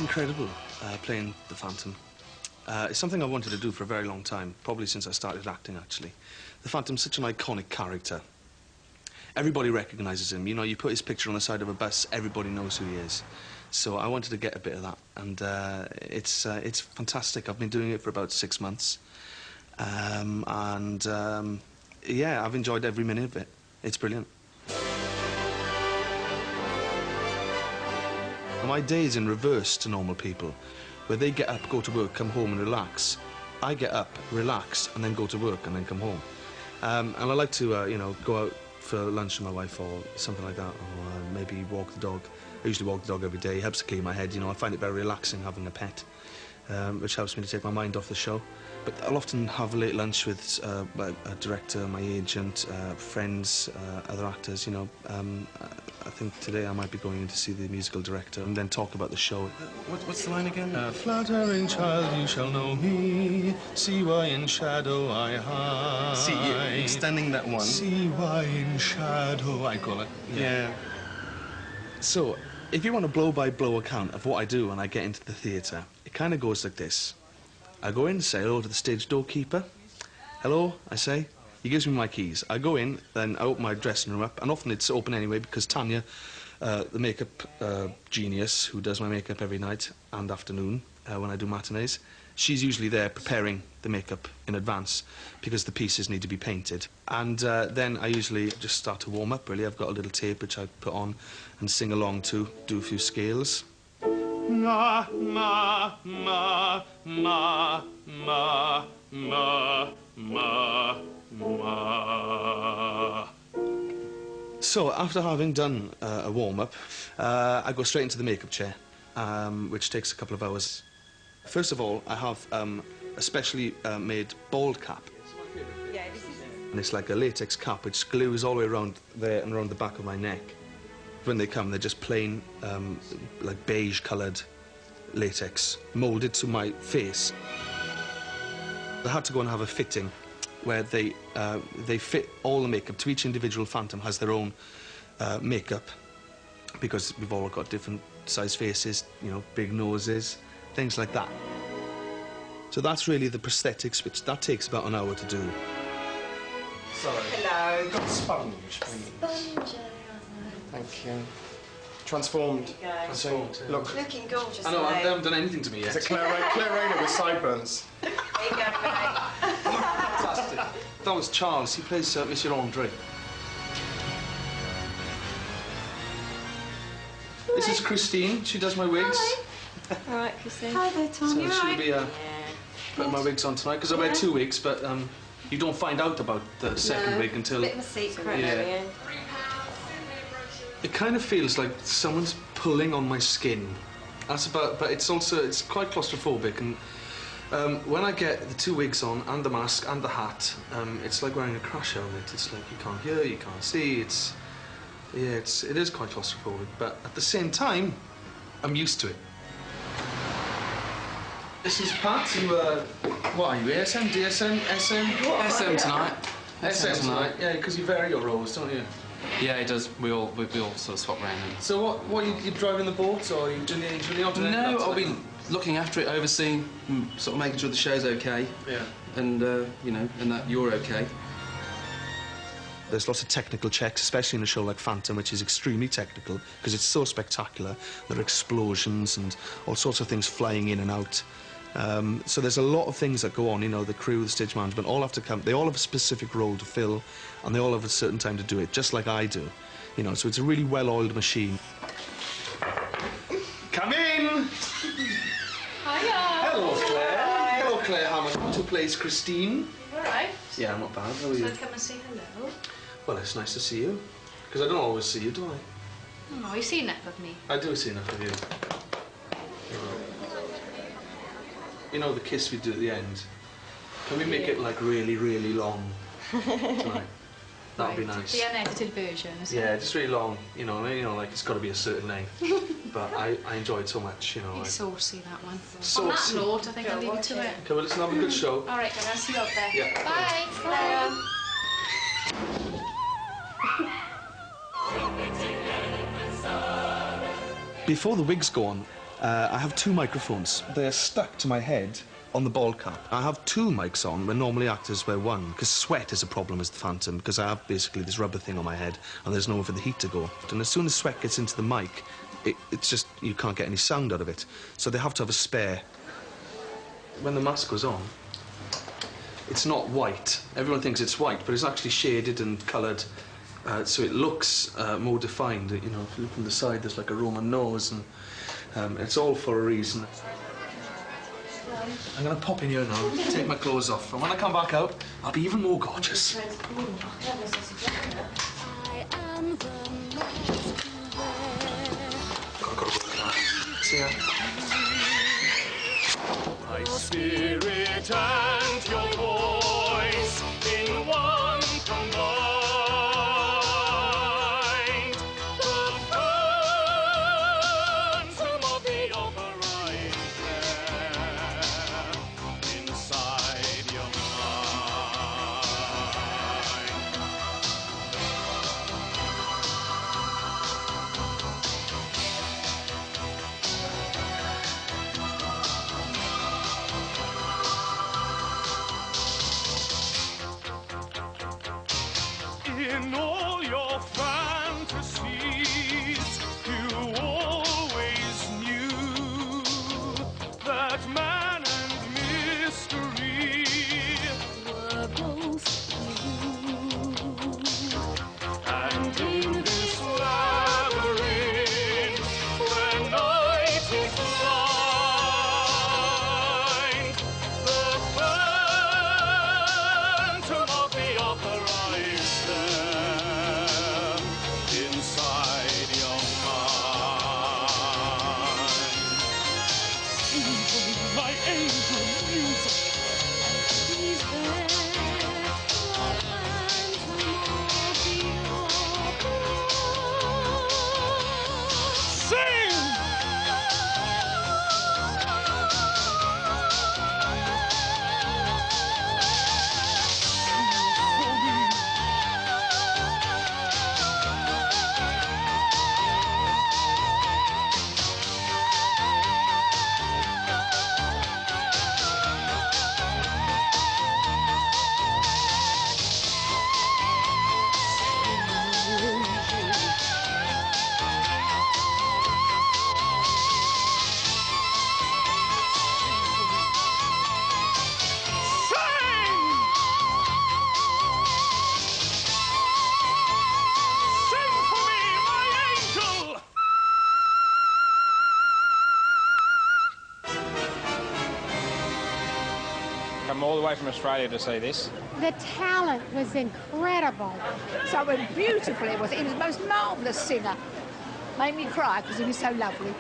It's incredible playing the Phantom. It's something I wanted to do for a very long time, probably since I started acting, actually. The Phantom's such an iconic character. Everybody recognises him. You know, you put his picture on the side of a bus, everybody knows who he is. So I wanted to get a bit of that, and it's fantastic. I've been doing it for about 6 months, yeah, I've enjoyed every minute of it. It's brilliant. My day's in reverse to normal people, where they get up, go to work, come home and relax. I get up, relax, and then go to work and then come home. And I like to, you know, go out for lunch with my wife or something like that, or maybe walk the dog. I usually walk the dog every day. It helps to clear my head, you know. I find it very relaxing having a pet, which helps me to take my mind off the show. But I'll often have a late lunch with a director, my agent, friends, other actors, you know. I think today I might be going in to see the musical director and then talk about the show. What's the line again? Flattering child, you shall know me. See why in shadow I hide. See, you're extending that one. See why in shadow, I call it. Yeah. So, if you want a blow-by-blow account of what I do when I get into the theatre, it kind of goes like this. I go in, say hello to the stage doorkeeper. Hello, I say. He gives me my keys. I go in, then I open my dressing room up, and often it's open anyway because Tanya, the makeup genius who does my makeup every night and afternoon when I do matinees, she's usually there preparing the makeup in advance because the pieces need to be painted. And then I usually just start to warm up, really. I've got a little tape which I put on and sing along to, do a few scales. Ma, ma, ma, ma, ma, ma, ma, ma. So, after having done a warm-up, I go straight into the makeup chair, which takes a couple of hours. First of all, I have a specially made bald cap. Yeah, this is... And it's like a latex cap which glues all the way around there and around the back of my neck. When they come, they're just plain, like beige-coloured latex, moulded to my face. I had to go and have a fitting where they fit all the makeup. To each individual Phantom has their own makeup because we've all got different size faces, you know, big noses, things like that. So that's really the prosthetics, which that takes about an hour to do. Sorry. Hello. You've got a sponge, please. Sponge. Thank you. Transformed. Transformed. Look. Looking gorgeous. I know, they haven't done anything to me yet. It's a Claire Rayner with sideburns. There you go, mate. Fantastic. That was Charles. He plays Monsieur Andre. This is Christine. She does my wigs. Hi. All right, Christine. Hi there, Tom. So You're she'll right. be putting my wigs on tonight because I wear 2 wigs, but you don't find out about the second wig until. Bit of a secret. Yeah. It kind of feels like someone's pulling on my skin. That's about, but it's quite claustrophobic, and when I get the 2 wigs on and the mask and the hat, it's like wearing a crash helmet. It's like you can't hear, you can't see. It is quite claustrophobic, but at the same time, I'm used to it. This is Pat, who, what are you, ASM, DSM, SM? What? SM tonight. SM tonight, yeah, because you vary your roles, don't you? Yeah, he does. We all sort of swap around. So what you driving the boat, or are you doing the alternate? No, I'll be looking after it, overseeing, sort of making sure the show's okay. Yeah. And, you know, and that you're okay. There's lots of technical checks, especially in a show like Phantom, which is extremely technical, because it's so spectacular. There are explosions and all sorts of things flying in and out. So there's a lot of things that go on, you know, the crew, the stage management, all have to come. They all have a specific role to fill, and they all have a certain time to do it, just like I do. You know, so it's a really well-oiled machine. Come in! Hiya! Hello, Claire. Hi. Hello, Claire Hamilton, who plays Christine. All right. Yeah, I'm not bad. How are you? So come and say hello. Well, it's nice to see you. Because I don't always see you, do I? Oh, you see enough of me. I do see enough of you. You know the kiss we do at the end? Can we make it like really, really long tonight? That'd be nice. The unedited version, isn't it? Yeah, just really long. You know, like it's got to be a certain length. But I enjoy it so much, you know. It's saucy, that one. Saucy. On that note, I think I'll leave it to it. Okay, well, let's have a good show. All right, then, I'll see you out there. Yeah. Bye. Bye. Before the wigs go on, I have two microphones. They're stuck to my head on the ball cap. I have two mics on where normally actors wear one, because sweat is a problem as the Phantom, because I have basically this rubber thing on my head and there's nowhere for the heat to go. And as soon as sweat gets into the mic, it's just, you can't get any sound out of it. So they have to have a spare. When the mask goes on, it's not white. Everyone thinks it's white, but it's actually shaded and coloured, so it looks more defined. You know, if you look from the side, there's like a Roman nose, and it's all for a reason. I'm going to pop in here now, take my clothes off, and when I come back out, I'll be even more gorgeous. I am the Gotta go to work. See ya. My spirit and your voice in one combined. The phantom of the opera is there inside your mind. In all your fantasies, you always knew that man and mystery were both you. and in this labyrinth where night is blind, the phantom of the opera is there inside your mind. Sing for me, my angel music. He's there, the phantom of the opera. Sing! Come all the way from Australia to see this. The talent was incredible. So beautiful it was. He was the most marvellous singer. Made me cry because he was so lovely.